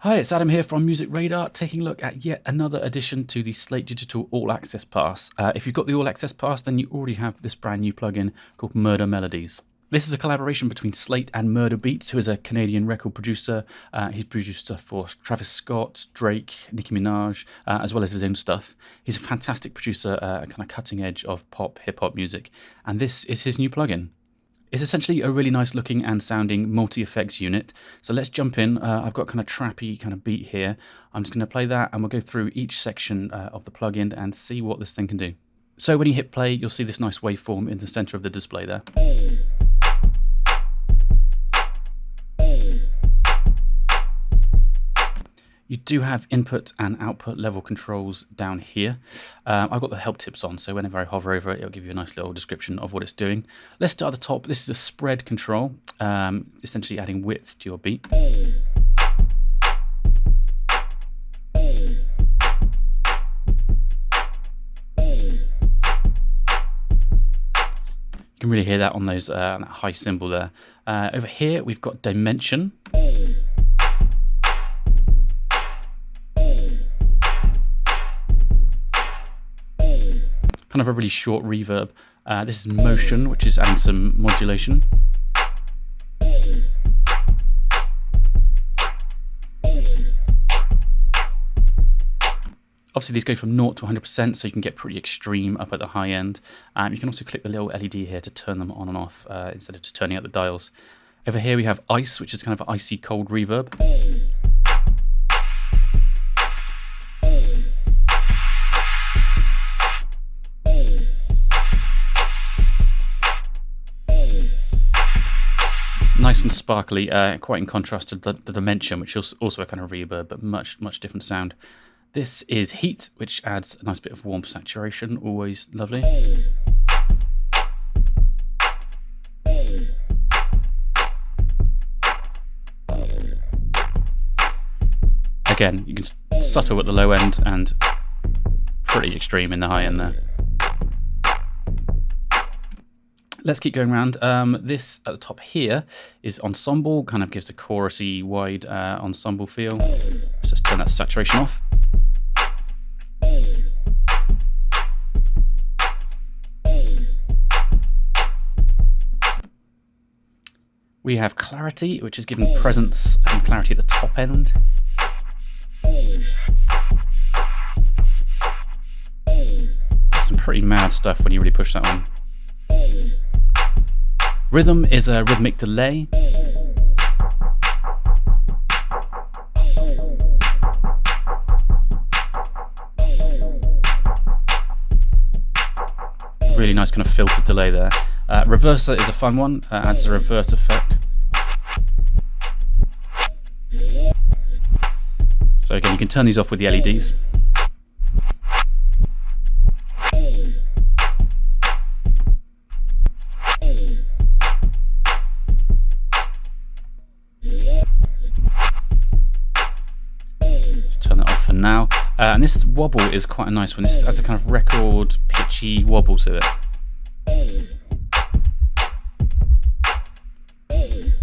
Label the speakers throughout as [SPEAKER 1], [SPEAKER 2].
[SPEAKER 1] Hi, it's Adam here from Music Radar, taking a look at yet another addition to the Slate Digital All Access Pass. If you've got the All Access Pass, then you already have this brand new plugin called Murda Melodies. This is a collaboration between Slate and Murda Beatz, who is a Canadian record producer. He's produced stuff for Travis Scott, Drake, Nicki Minaj, as well as his own stuff. He's a fantastic producer, kind of cutting edge of pop, hip-hop music, and this is his new plugin. It's essentially a really nice looking and sounding multi-effects unit. So let's jump in. I've got kind of trappy kind of beat here. I'm just going to play that and we'll go through each section of the plugin and see what this thing can do. So when you hit play, you'll see this nice waveform in the center of the display there. You do have input and output level controls down here. I've got the help tips on, so whenever I hover over it, it'll give you a nice little description of what it's doing. Let's start at the top. This is a spread control, essentially adding width to your beat. You can really hear that on those that high cymbal there. Over here, we've got dimension. Kind of a really short reverb. This is motion, which is adding some modulation. Obviously these go from 0 to 100%, so you can get pretty extreme up at the high end. You can also click the little LED here to turn them on and off instead of just turning out the dials. Over here we have ice, which is kind of an icy cold reverb. Nice and sparkly, quite in contrast to the dimension, which is also a kind of reverb, but much different sound. This is heat, which adds a nice bit of warmth saturation, always lovely. Again, you can subtle at the low end and pretty extreme in the high end there. Let's keep going around. This at the top here is Ensemble, kind of gives a chorusy, wide ensemble feel. Let's just turn that saturation off. We have Clarity, which is giving presence and clarity at the top end. There's some pretty mad stuff when you really push that one. Rhythm is a rhythmic delay. Really nice kind of filtered delay there. Reverser is a fun one, adds a reverse effect. So again, you can turn these off with the LEDs. Now, and this wobble is quite a nice one. This adds a kind of record pitchy wobble to it.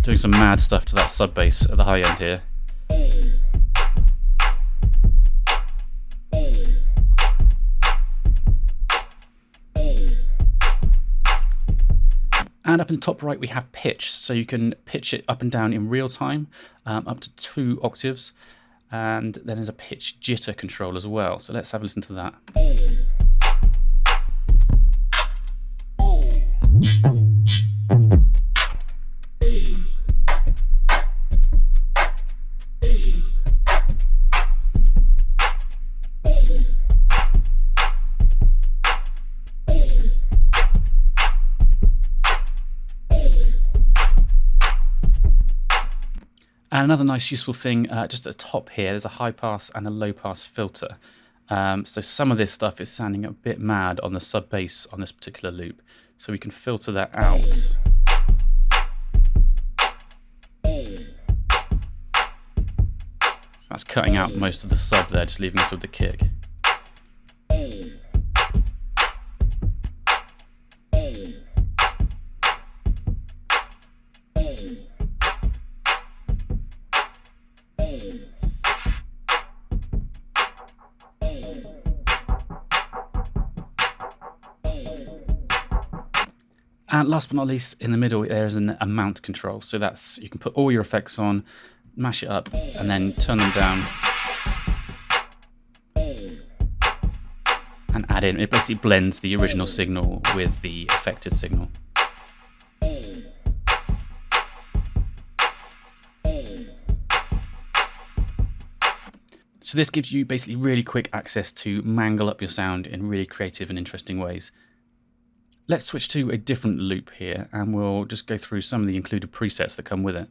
[SPEAKER 1] Doing some mad stuff to that sub bass at the high end here. And up in the top right we have pitch, so you can pitch it up and down in real time, up to 2 octaves. And then there's a pitch jitter control as well. So let's have a listen to that. And another nice useful thing, just at the top here, there's a high pass and a low pass filter. So some of this stuff is sounding a bit mad on the sub bass on this particular loop. So we can filter that out. That's cutting out most of the sub there, just leaving us with the kick. And last but not least, in the middle, there's an amount control. So that's, you can put all your effects on, mash it up, and then turn them down. And add in, it basically blends the original signal with the affected signal. So this gives you basically really quick access to mangle up your sound in really creative and interesting ways. Let's switch to a different loop here, and we'll just go through some of the included presets that come with it.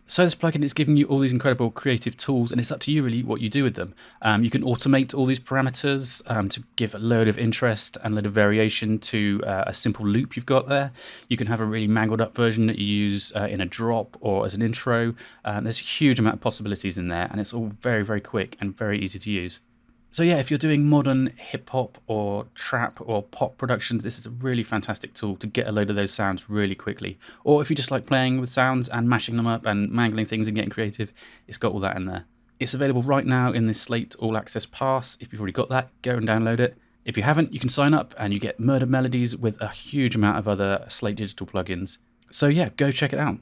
[SPEAKER 1] So this plugin is giving you all these incredible creative tools, and it's up to you really what you do with them. You can automate all these parameters to give a load of interest and a load of variation to a simple loop you've got there. You can have a really mangled up version that you use in a drop or as an intro. There's a huge amount of possibilities in there, and it's all very, very quick and very easy to use. So yeah, if you're doing modern hip hop or trap or pop productions, this is a really fantastic tool to get a load of those sounds really quickly. Or if you just like playing with sounds and mashing them up and mangling things and getting creative, it's got all that in there. It's available right now in this Slate All Access Pass. If you've already got that, go and download it. If you haven't, you can sign up and you get Murda Melodies with a huge amount of other Slate Digital plugins. So yeah, go check it out.